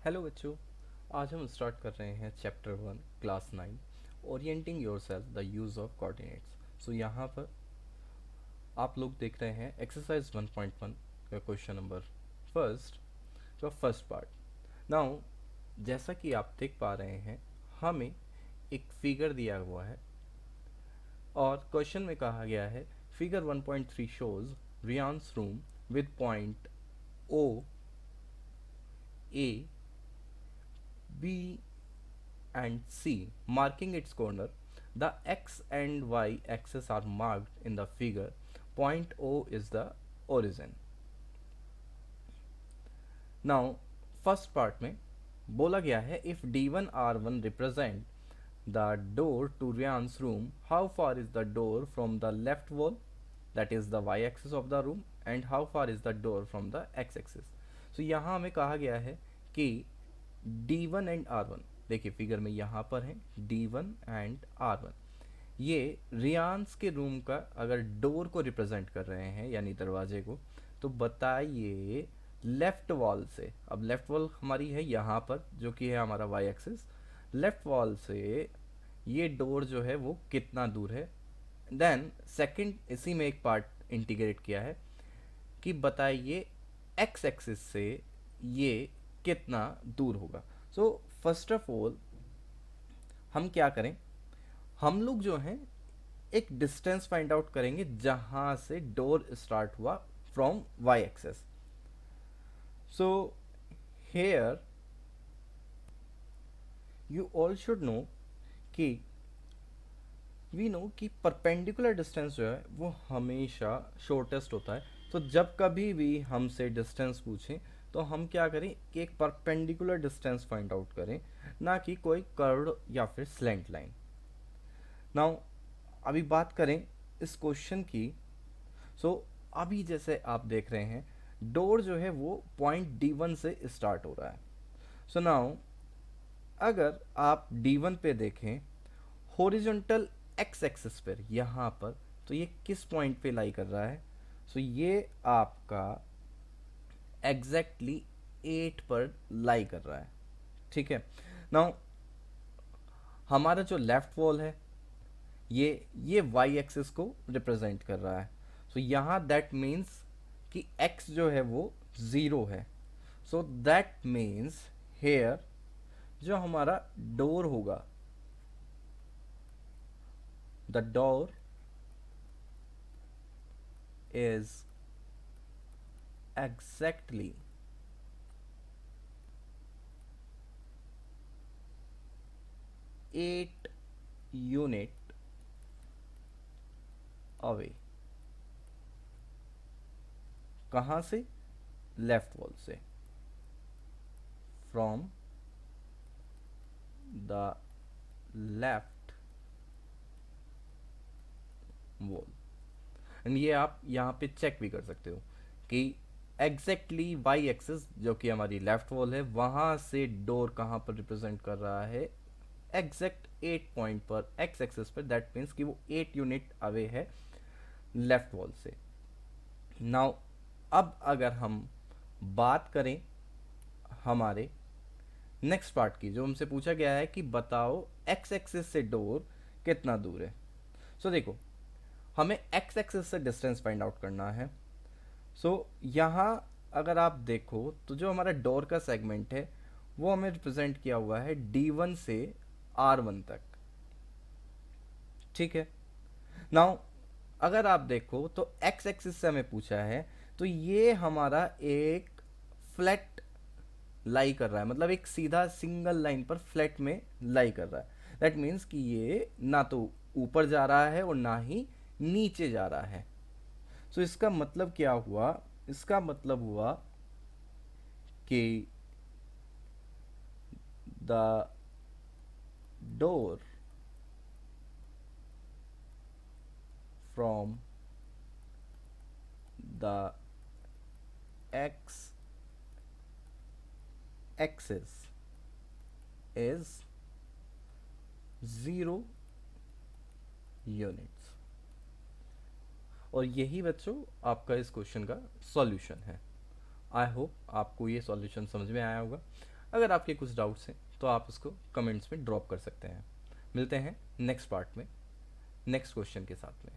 Hello बच्चों। आज हम स्टार्ट कर रहे हैं chapter 1 class 9 orienting yourself the use of coordinates. So यहाँ पर आप लोग देख रहे हैं एक्सरसाइज 1.1 का क्वेश्चन नंबर फर्स्ट का फर्स्ट पार्ट। नाउ जैसा कि आप देख पा रहे हैं, हमें एक फिगर दिया हुआ है और क्वेश्चन में कहा गया है figure 1.3 shows Rian's room with point O A B and C marking its corner. The x and y axes are marked in the figure. Point O is the origin. Now first part में बोला गया है if D1 R1 represent the door to Ryan's room, how far is the door from the left wall, that is the y axis of the room, and how far is the door from the x axis. So यहाँ हमें कहा गया है कि D1 and R1, देखिए figure में यहाँ पर है D1 एंड R1, ये रियांस के रूम का अगर डोर को रिप्रेजेंट कर रहे हैं यानी दरवाजे को, तो बताइए लेफ्ट वॉल से, अब लेफ्ट वॉल हमारी है यहाँ पर जो कि है हमारा वाई एक्सिस, लेफ्ट वॉल से ये डोर जो है वो कितना दूर है। देन सेकंड इसी में एक पार्ट इंटीग्रेट किया है कि बताइए एक्स एक्सिस से ये कितना दूर होगा। सो फर्स्ट ऑफ ऑल हम क्या करें, हम लोग जो हैं एक डिस्टेंस फाइंड आउट करेंगे जहां से डोर स्टार्ट हुआ from Y axis. So here you all should know कि वी नो कि परपेंडिकुलर डिस्टेंस जो है वो हमेशा शॉर्टेस्ट होता है। तो जब कभी भी हमसे डिस्टेंस पूछें तो हम क्या करें कि एक परपेंडिकुलर डिस्टेंस फाइंड आउट करें, ना कि कोई कर्व्ड या फिर स्लैंट लाइन। नाउ अभी बात करें इस क्वेश्चन की। सो अभी जैसे आप देख रहे हैं डोर जो है वो पॉइंट D1 से स्टार्ट हो रहा है। सो नाउ अगर आप D1 पे देखें हॉरिजॉन्टल एक्स एक्सिस पर यहाँ पर, तो ये किस पॉइंट पे लाई कर रहा है। सो ये आपका एग्जैक्टली 8 पर लाई कर रहा है। ठीक है। नाउ हमारा जो लेफ्ट वॉल है ये वाई एक्सिस को रिप्रेजेंट कर रहा है। सो यहाँ दैट मीन्स कि एक्स जो है वो ज़ीरो है। सो दैट मीन्स हेयर जो हमारा डोर होगा, the door is exactly 8 unit away. कहाँ से? लेफ्ट वॉल से, from the left wall. And ये आप यहाँ पे चेक भी कर सकते हो कि एग्जैक्टली वाई एक्सिस जो कि हमारी लेफ्ट वॉल है वहाँ से डोर कहाँ पर रिप्रेजेंट कर रहा है, एग्जैक्ट 8 पॉइंट पर एक्स एक्सिस पर। दैट मीन्स कि वो 8 यूनिट अवे है लेफ्ट वॉल से। नाउ अब अगर हम बात करें हमारे नेक्स्ट पार्ट की, जो हमसे पूछा गया है कि बताओ एक्स एक्सिस से डोर कितना दूर है। सो देखो हमें एक्स एक्सिस से डिस्टेंस फाइंड आउट करना है। सो यहाँ अगर आप देखो तो जो हमारा डोर का सेगमेंट है वो हमें रिप्रेजेंट किया हुआ है D1 से R1 तक। ठीक है। नाउ अगर आप देखो तो एक्स एक्सिस से हमें पूछा है, तो ये हमारा एक फ्लैट लाई कर रहा है, मतलब एक सीधा सिंगल लाइन पर फ्लैट में लाई कर रहा है। दैट मीन्स कि ये ना तो ऊपर जा रहा है और ना ही नीचे जा रहा है। सो इसका मतलब क्या हुआ, इसका मतलब हुआ कि the door from the x axis is 0 units. और यही बच्चों आपका इस क्वेश्चन का सॉल्यूशन है। आई होप आपको ये सॉल्यूशन समझ में आया होगा। अगर आपके कुछ डाउट्स हैं तो आप उसको कमेंट्स में ड्रॉप कर सकते हैं। मिलते हैं नेक्स्ट पार्ट में नेक्स्ट क्वेश्चन के साथ में।